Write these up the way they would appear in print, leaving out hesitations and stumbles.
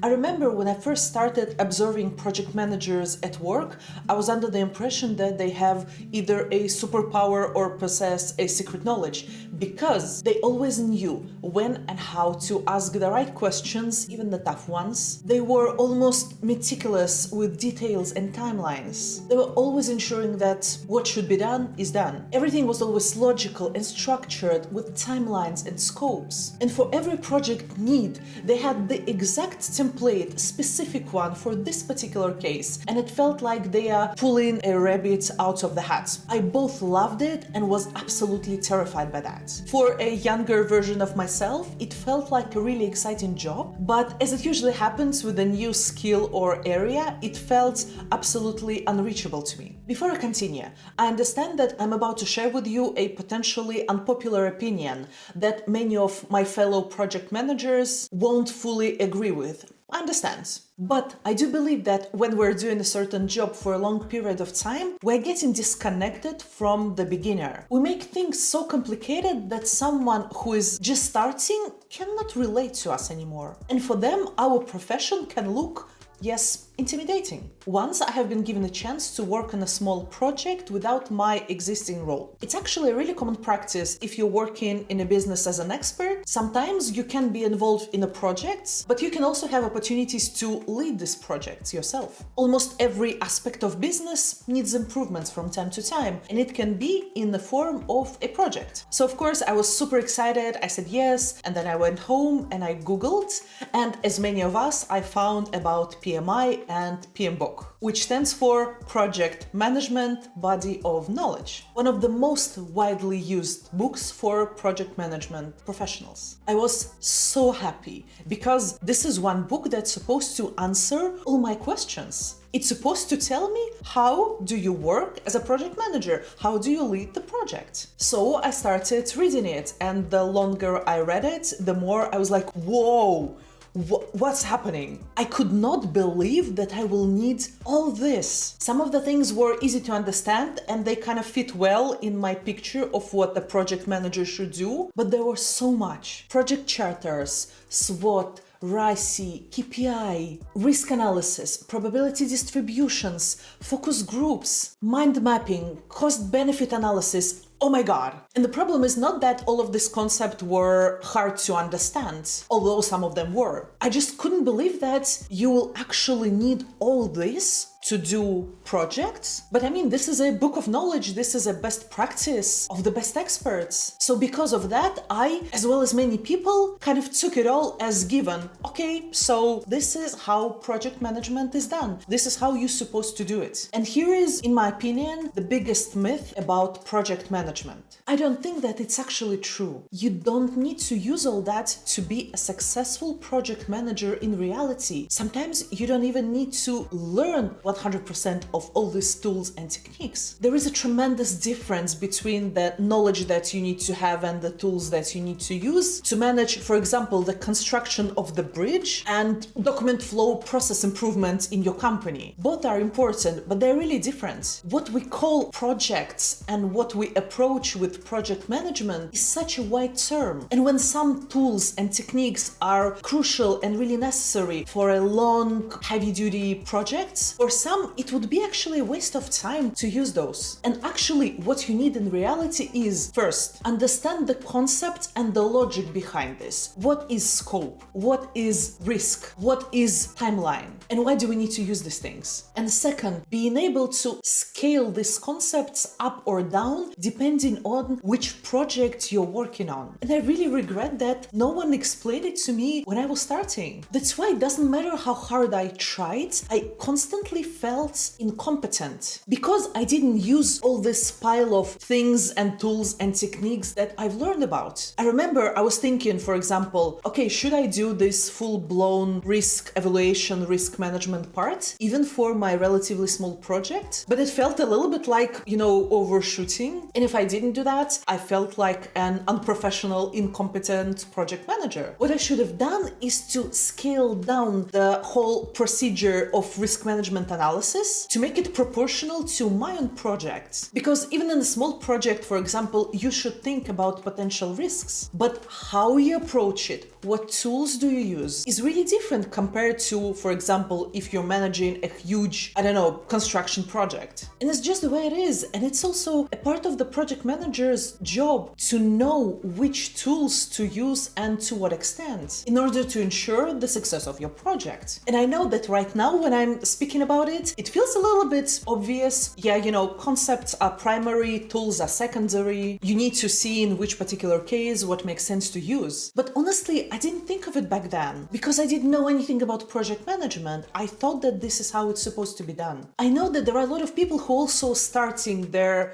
I remember when I first started observing project managers at work, I was under the impression that they have either a superpower or possess a secret knowledge, because they always knew when and how to ask the right questions, even the tough ones. They were almost meticulous with details and timelines. They were always ensuring that what should be done is done. Everything was always logical and structured with timelines and scopes. And for every project need, they had the exact template, specific one for this particular case. And it felt like they are pulling a rabbit out of the hat. I both loved it and was absolutely terrified by that. For a younger version of myself, it felt like a really exciting job, but as it usually happens with a new skill or area, it felt absolutely unreachable to me. Before I continue, I understand that I'm about to share with you a potentially unpopular opinion that many of my fellow project managers won't fully agree with. I understand. But I do believe that when we're doing a certain job for a long period of time, we're getting disconnected from the beginner. We make things so complicated that someone who is just starting cannot relate to us anymore. And for them, our profession can look, yes, intimidating. Once I have been given a chance to work on a small project without my existing role. It's actually a really common practice if you're working in a business as an expert. Sometimes you can be involved in a project, but you can also have opportunities to lead these projects yourself. Almost every aspect of business needs improvements from time to time, and it can be in the form of a project. So of course I was super excited, I said yes, and then I went home and I Googled, and as many of us, I found about PMI and PMBoK, which stands for Project Management Body of Knowledge, one of the most widely used books for project management professionals. I was so happy because this is one book that's supposed to answer all my questions. It's supposed to tell me how do you work as a project manager? How do you lead the project? So I started reading it, and the longer I read it, the more I was like, whoa, what's happening? I could not believe that I will need all this. Some of the things were easy to understand and they kind of fit well in my picture of what the project manager should do, but there was so much. Project charters, SWOT, RICE, KPI, risk analysis, probability distributions, focus groups, mind mapping, cost-benefit analysis. Oh my god. And the problem is not that all of these concepts were hard to understand, although some of them were. I just couldn't believe that you will actually need all this to do projects. But I mean, this is a book of knowledge. This is a best practice of the best experts. So because of that, I, as well as many people, kind of took it all as given. Okay, so this is how project management is done. This is how you're supposed to do it. And here is, in my opinion, the biggest myth about project management. I don't think that it's actually true. You don't need to use all that to be a successful project manager in reality. Sometimes you don't even need to learn 100% of all these tools and techniques. There is a tremendous difference between the knowledge that you need to have and the tools that you need to use to manage, for example, the construction of the bridge and document flow process improvement in your company. Both are important, but they're really different. What we call projects and what we approach with project management is such a wide term. And when some tools and techniques are crucial and really necessary for a long, heavy-duty project, for some, it would be actually a waste of time to use those. And actually, what you need in reality is, first, understand the concept and the logic behind this. What is scope? What is risk? What is timeline? And why do we need to use these things? And second, being able to scale these concepts up or down depending on which project you're working on. And I really regret that no one explained it to me when I was starting. That's why it doesn't matter how hard I tried, I constantly felt incompetent because I didn't use all this pile of things and tools and techniques that I've learned about. I remember I was thinking, for example, okay, should I do this full-blown risk evaluation, risk management part, even for my relatively small project? But it felt a little bit like, overshooting. And if I didn't do that, I felt like an unprofessional, incompetent project manager. What I should have done is to scale down the whole procedure of risk management analysis analysis to make it proportional to my own project. Because even in a small project, for example, you should think about potential risks. But how you approach it, what tools do you use, is really different compared to, for example, if you're managing a huge, construction project. And it's just the way it is. And it's also a part of the project manager's job to know which tools to use and to what extent in order to ensure the success of your project. And I know that right now when I'm speaking about it, it feels a little bit obvious. Yeah, concepts are primary, tools are secondary. You need to see in which particular case what makes sense to use. But honestly, I didn't think of it back then because I didn't know anything about project management. I thought that this is how it's supposed to be done. I know that there are a lot of people who also starting their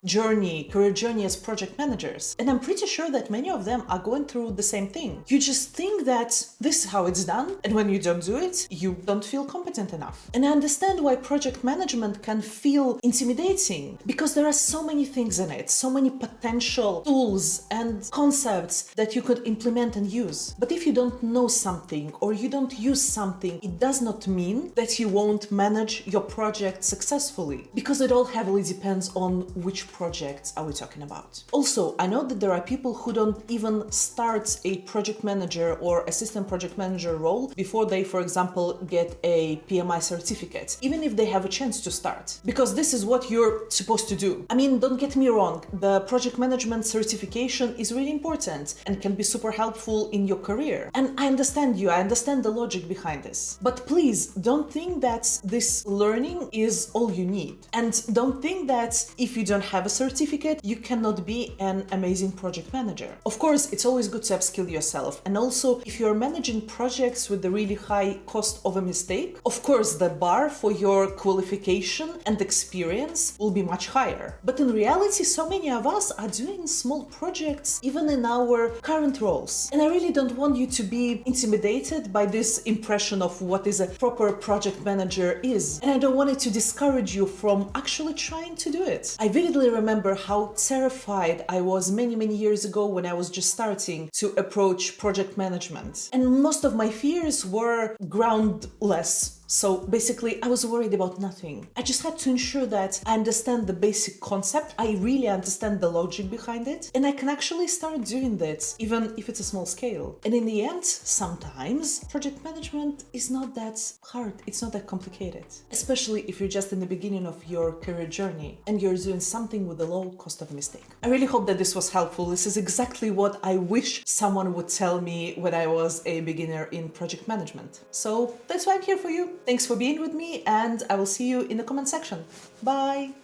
career journey as project managers. And I'm pretty sure that many of them are going through the same thing. You just think that this is how it's done, and when you don't do it, you don't feel competent enough. And I understand why project management can feel intimidating because there are so many things in it, so many potential tools and concepts that you could implement and use. But if you don't know something or you don't use something, it does not mean that you won't manage your project successfully, because it all heavily depends on which projects are we talking about. Also, I know that there are people who don't even start a project manager or assistant project manager role before they, for example, get a PMI certificate, even if they have a chance to start, because this is what you're supposed to do. I mean, don't get me wrong, the project management certification is really important and can be super helpful in your career. And I understand you, I understand the logic behind this. But please don't think that this learning is all you need. And don't think that if you don't have a certificate, you cannot be an amazing project manager. Of course, it's always good to upskill yourself. And also, if you're managing projects with the really high cost of a mistake, of course, the bar for your qualification and experience will be much higher. But in reality, so many of us are doing small projects even in our current roles. And I really don't want you to be intimidated by this impression of what is a proper project manager is. And I don't want it to discourage you from actually trying to do it. I vividly remember how terrified I was many years ago when I was just starting to approach project management. And most of my fears were groundless. So basically, I was worried about nothing. I just had to ensure that I understand the basic concept, I really understand the logic behind it, and I can actually start doing that, even if it's a small scale. And in the end, sometimes project management is not that hard, it's not that complicated. Especially if you're just in the beginning of your career journey and you're doing something with a low cost of a mistake. I really hope that this was helpful. This is exactly what I wish someone would tell me when I was a beginner in project management. So that's why I'm here for you. Thanks for being with me, and I will see you in the comment section. Bye!